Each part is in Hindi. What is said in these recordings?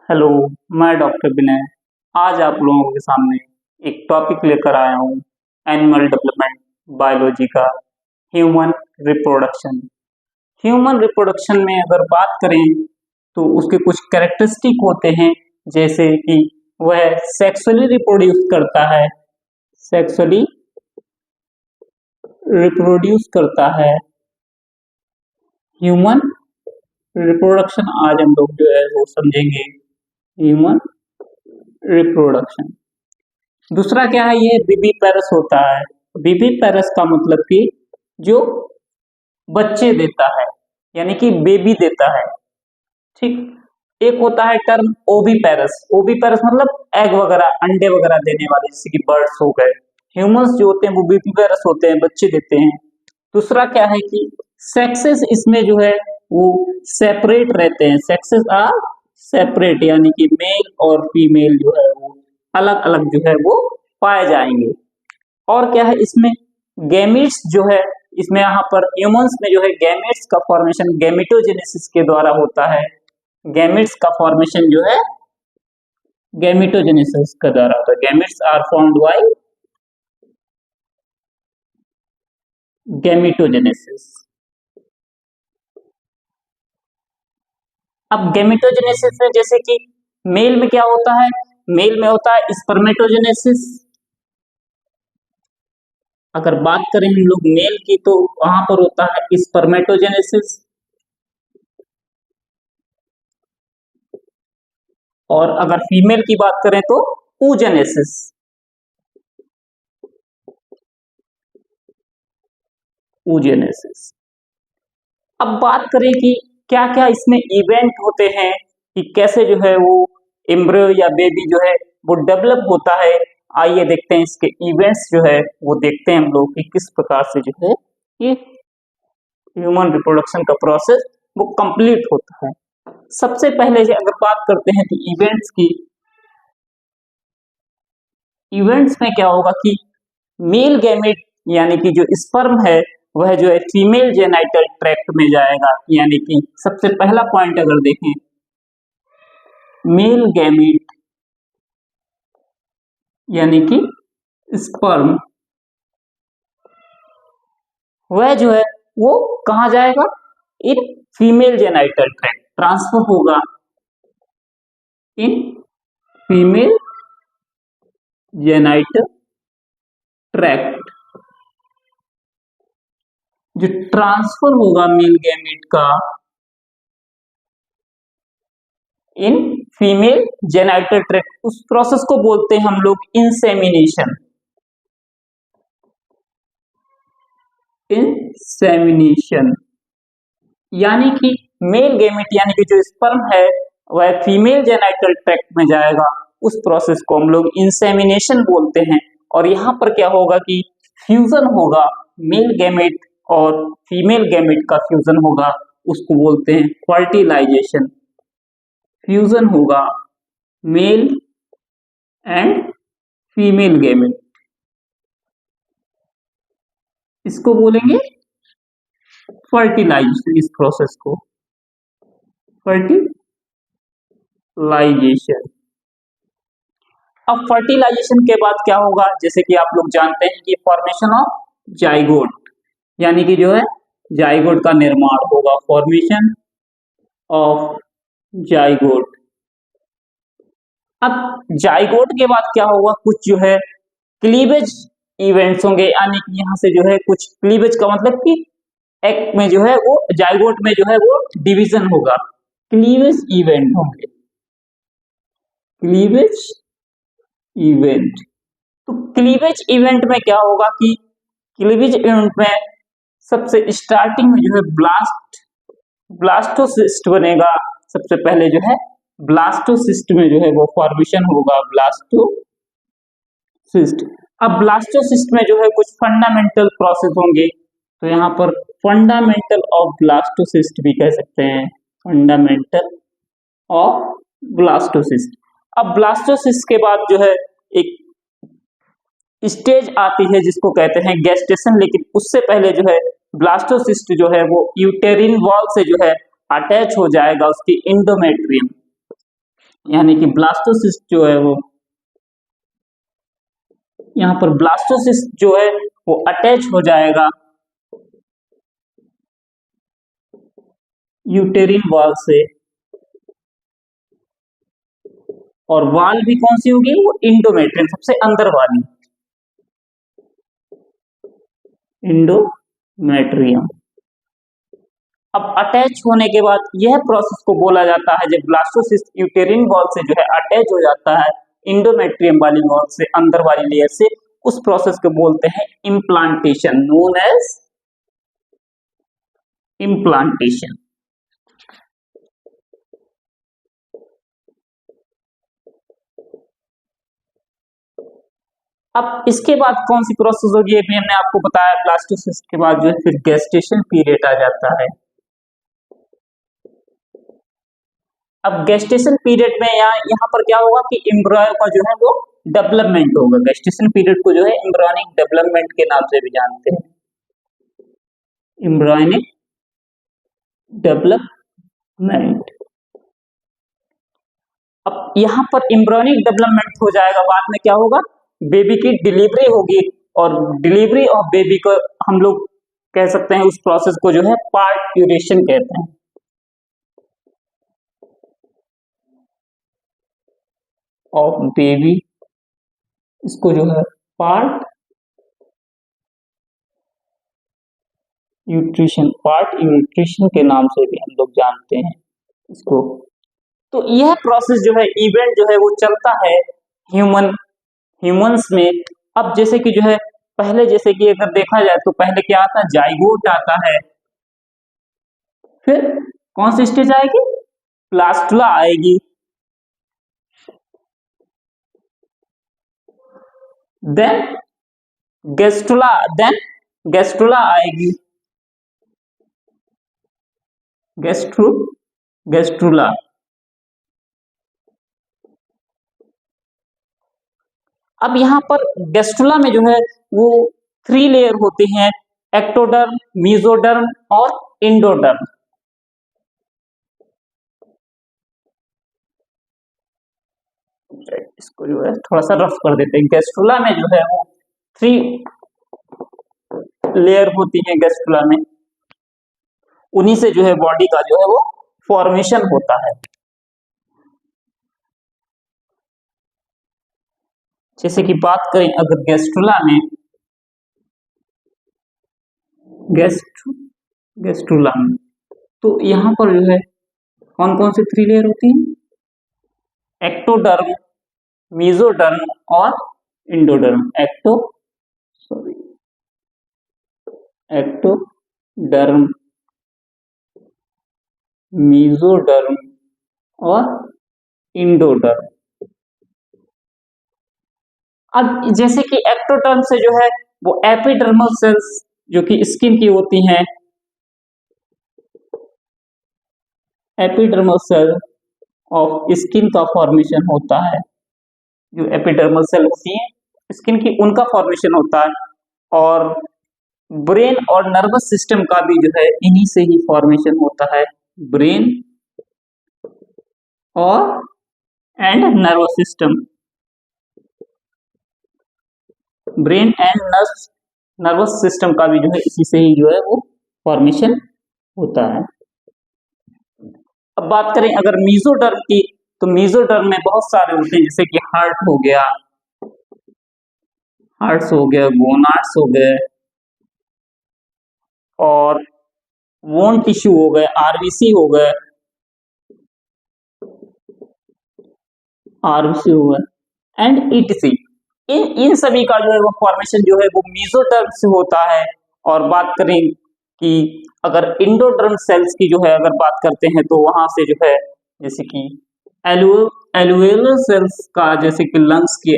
हेलो, मैं डॉक्टर विनय। आज आप लोगों के सामने एक टॉपिक लेकर आया हूँ एनिमल डेवलपमेंट बायोलॉजी का ह्यूमन रिप्रोडक्शन। ह्यूमन रिप्रोडक्शन में अगर बात करें तो उसके कुछ कैरेक्टरिस्टिक होते हैं, जैसे कि वह सेक्सुअली रिप्रोड्यूस करता है, सेक्सुअली रिप्रोड्यूस करता है। ह्यूमन रिप्रोडक्शन आज हम लोग जो है वो समझेंगे, ह्यूमन रिप्रोडक्शन। दूसरा क्या है, ये विविपेरस होता है। विविपेरस का मतलब कि जो बच्चे देता है, यानी कि बेबी देता है। ठीक। एक होता है टर्म ओविपेरस। ओविपेरस मतलब एग वगैरह, अंडे वगैरह देने वाले, जैसे कि बर्ड्स हो गए। ह्यूमंस जो होते हैं वो विविपेरस होते हैं, बच्चे देते हैं। दूसरा क्या है कि सेक्सेस इसमें जो है वो सेपरेट रहते हैं। सेक्सेस आर सेपरेट, यानी कि मेल और फीमेल जो है वो अलग अलग जो है वो पाए जाएंगे। और क्या है इसमें, गैमीट्स जो है, इसमें यहाँ पर ह्यूमंस में जो है गैमेट्स का फॉर्मेशन गैमेटोजेनेसिस के द्वारा होता है। गैमेट्स का फॉर्मेशन जो है गैमेटोजेनेसिस के द्वारा होता है। Gametes are formed by gametogenesis. अब गैमेटोजेनेसिस में जैसे कि मेल में क्या होता है, मेल में होता है स्पर्मेटोजेनेसिस। अगर बात करें हम लोग मेल की तो वहां पर होता है स्पर्मेटोजेनेसिस। और अगर फीमेल की बात करें तो oogenesis। oogenesis। अब बात करें कि क्या क्या इसमें इवेंट होते हैं, कि कैसे जो है वो एम्ब्रियो या बेबी जो है वो डेवलप होता है। आइए देखते हैं इसके इवेंट्स जो है वो देखते हैं हम लोग कि किस प्रकार से जो है ये ह्यूमन रिप्रोडक्शन का प्रोसेस वो कंप्लीट होता है। सबसे पहले जो अगर बात करते हैं कि इवेंट्स की, इवेंट्स में क्या होगा कि मेल गैमेट यानी कि जो स्पर्म है वह जो है फीमेल जेनाइटल ट्रैक्ट में जाएगा। यानी कि सबसे पहला पॉइंट अगर देखें, मेल गैमेट यानी कि स्पर्म, वह जो है वो कहा जाएगा, in female genital tract transfer होगा इन फीमेल जेनाइटल ट्रैक्ट। जो ट्रांसफर होगा मेल गैमेट का इन फीमेल जेनाइटल ट्रैक्ट, उस प्रोसेस को बोलते हैं हम लोग इंसेमिनेशन। इंसेमिनेशन यानी कि मेल गैमेट यानी कि जो स्पर्म है वह फीमेल जेनाइटल ट्रैक्ट में जाएगा, उस प्रोसेस को हम लोग इंसेमिनेशन बोलते हैं। और यहाँ पर क्या होगा कि फ्यूजन होगा, मेल गैमेट और फीमेल गैमेट का फ्यूजन होगा, उसको बोलते हैं फर्टिलाइजेशन। फ्यूजन होगा मेल एंड फीमेल गैमेट, इसको बोलेंगे फर्टिलाइजेशन। इस प्रोसेस को फर्टिलाइजेशन। अब फर्टिलाइजेशन के बाद क्या होगा, जैसे कि आप लोग जानते हैं कि फॉर्मेशन ऑफ जाइगोट, यानी कि जो है जाइगोट का निर्माण होगा, फॉर्मेशन ऑफ जाइगोट। अब जाइगोट के बाद क्या होगा, कुछ जो है क्लीवेज इवेंट्स होंगे, यानी कि यहाँ से जो है कुछ क्लीवेज का मतलब कि एक में जो है वो जाइगोट में जो है वो डिवीजन होगा, क्लीवेज इवेंट होंगे, क्लीवेज इवेंट। तो क्लीवेज इवेंट में क्या होगा कि क्लीवेज इवेंट में सबसे स्टार्टिंग में जो है ब्लास्टोसिस्ट बनेगा। सबसे पहले जो है ब्लास्टोसिस्ट में जो है वो फॉर्मेशन होगा, ब्लास्टोसिस्ट। अब ब्लास्टोसिस्ट में जो है कुछ फंडामेंटल प्रोसेस होंगे, तो यहाँ पर फंडामेंटल ऑफ ब्लास्टोसिस्ट भी कह सकते हैं, फंडामेंटल ऑफ ब्लास्टोसिस्ट। अब ब्लास्टोसिस्ट के बाद जो है एक स्टेज आती है जिसको कहते हैं गेस्टेशन, लेकिन उससे पहले जो है ब्लास्टोसिस्ट जो है वो यूटेरिन वॉल से जो है अटैच हो जाएगा उसकी इंडोमेट्रियम, यानी कि ब्लास्टोसिस्ट जो है वो, यहाँ पर ब्लास्टोसिस्ट जो है वो अटैच हो जाएगा यूटेरिन वॉल से, और वॉल भी कौन सी होगी, वो इंडोमेट्रियम, सबसे अंदर वाली इंडोमेट्रियम। अब अटैच होने के बाद यह प्रोसेस को बोला जाता है, जब ब्लास्टोसिस्ट यूटेरिन वॉल से जो है अटैच हो जाता है इंडोमेट्रियम वाली वॉल से, अंदर वाली लेयर से, उस प्रोसेस को बोलते हैं इम्प्लांटेशन, नोन एज इम्प्लांटेशन। अब इसके बाद कौन सी प्रोसेस होगी, ये भी हमने आपको बताया। ब्लास्टोसिस्ट के बाद जो है फिर गेस्टेशन पीरियड आ जाता है। अब गेस्टेशन पीरियड में यहाँ पर क्या होगा कि एम्ब्रियो का जो है वो डेवलपमेंट होगा। गेस्टेशन पीरियड को जो है एम्ब्रियोनिक डेवलपमेंट के नाम से भी जानते हैं, एम्ब्रियोनिक डेवलपमेंट। अब यहाँ पर एम्ब्रियोनिक डेवलपमेंट हो जाएगा, बाद में क्या होगा, बेबी की डिलीवरी होगी, और डिलीवरी ऑफ बेबी को हम लोग कह सकते हैं, उस प्रोसेस को जो है पार्ट्यूरेशन कहते हैं। ऑफ बेबी, इसको जो है पार्ट न्यूट्रिशन के नाम से भी हम लोग जानते हैं इसको। तो यह प्रोसेस जो है, इवेंट जो है वो चलता है ह्यूमंस में। अब जैसे कि जो है पहले, जैसे कि अगर देखा जाए तो पहले क्या आता है, जाइगोट आता है, फिर कौन सी स्टेज आएगी, प्लास्टुला आएगी, देन गेस्ट्रुला आएगी, गेस्ट्रुला। अब यहाँ पर गेस्ट्रुला में जो है वो 3 लेयर होती हैं, एक्टोडर्म, मेसोडर्म और इंडोडर्म। इसको जो है थोड़ा सा रफ कर देते हैं। गेस्ट्रुला में जो है वो 3 लेयर होती हैं गेस्ट्रुला में, उन्हीं से जो है बॉडी का जो है वो फॉर्मेशन होता है। जैसे कि बात करें अगर गेस्ट्रुला में, गेस्ट्रुला में, तो यहाँ पर जो है कौन कौन से 3 लेयर होती हैं, एक्टोडर्म, मेसोडर्म और इंडोडर्म। एक्टोडर्म, मेसोडर्म और इंडोडर्म। अब जैसे कि एक्टोडर्म से जो है वो एपिडर्मल सेल्स जो कि स्किन की होती हैं, एपिडर्मल सेल ऑफ स्किन का फॉर्मेशन होता है। जो एपिडर्मल सेल होती हैं स्किन की, उनका फॉर्मेशन होता है, और ब्रेन और नर्वस सिस्टम का भी जो है इन्हीं से ही फॉर्मेशन होता है। ब्रेन और and nervous system, brain and nervous system का भी जो है इसी से ही जो है वो फॉर्मेशन होता है। अब बात करें अगर मेसोडर्म की, तो मेसोडर्म में बहुत सारे होते हैं, जैसे कि हार्ट्स हो गया, गोनाड्स हो गए, और वोन टिश्यू हो गए, आरबीसी हो गए, एंड ईटीसी। इन सभी का जो है वो फॉर्मेशन जो है वो मेसोडर्म से होता है। और बात करें कि अगर इंडोडर्म सेल्स की जो है अगर बात करते हैं, तो वहां से जो है जैसे कि एल्वेलर सेल्स का, जैसे कि लंग्स की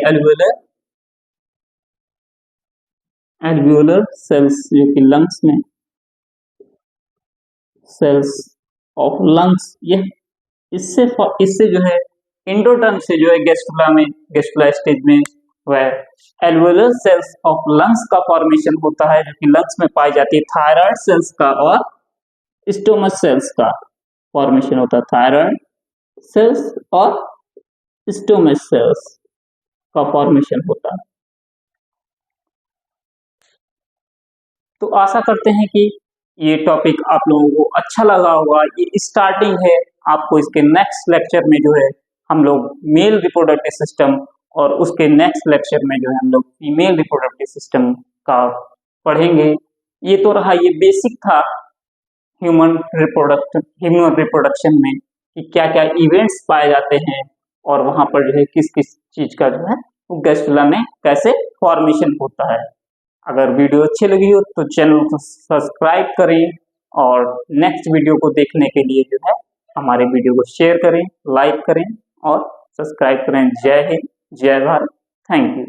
एल्वेलर सेल्स जो कि लंग्स में, सेल्स ऑफ लंग्स, यह इससे जो है इंडोडर्म से जो है गेस्ट्रुला स्टेज में वह एल्वेलर सेल्स ऑफ लंग्स का फॉर्मेशन होता है, जो कि लंग्स में पाई जाती है। थायराइड सेल्स का और स्टोमच सेल्स का फॉर्मेशन होता है, थायराइड सेल्स और स्टोमच सेल्स का फॉर्मेशन होता है। तो आशा करते हैं कि ये टॉपिक आप लोगों को अच्छा लगा होगा। ये स्टार्टिंग है, आपको इसके नेक्स्ट लेक्चर में जो है हम लोग मेल रिप्रोडक्टिव सिस्टम और उसके नेक्स्ट लेक्चर में जो है हम लोग फीमेल रिप्रोडक्टिव सिस्टम का पढ़ेंगे। ये तो रहा, ये बेसिक था ह्यूमन रिप्रोडक्शन में कि क्या क्या इवेंट्स पाए जाते हैं और वहां पर जो है किस किस चीज का जो है गैस्ट्रुला में कैसे फॉर्मेशन होता है। अगर वीडियो अच्छी लगी हो तो चैनल को सब्सक्राइब करें और नेक्स्ट वीडियो को देखने के लिए जो है हमारे वीडियो को शेयर करें, लाइक करें और सब्सक्राइब करें। जय हिंद, जय भारत, थैंक यू।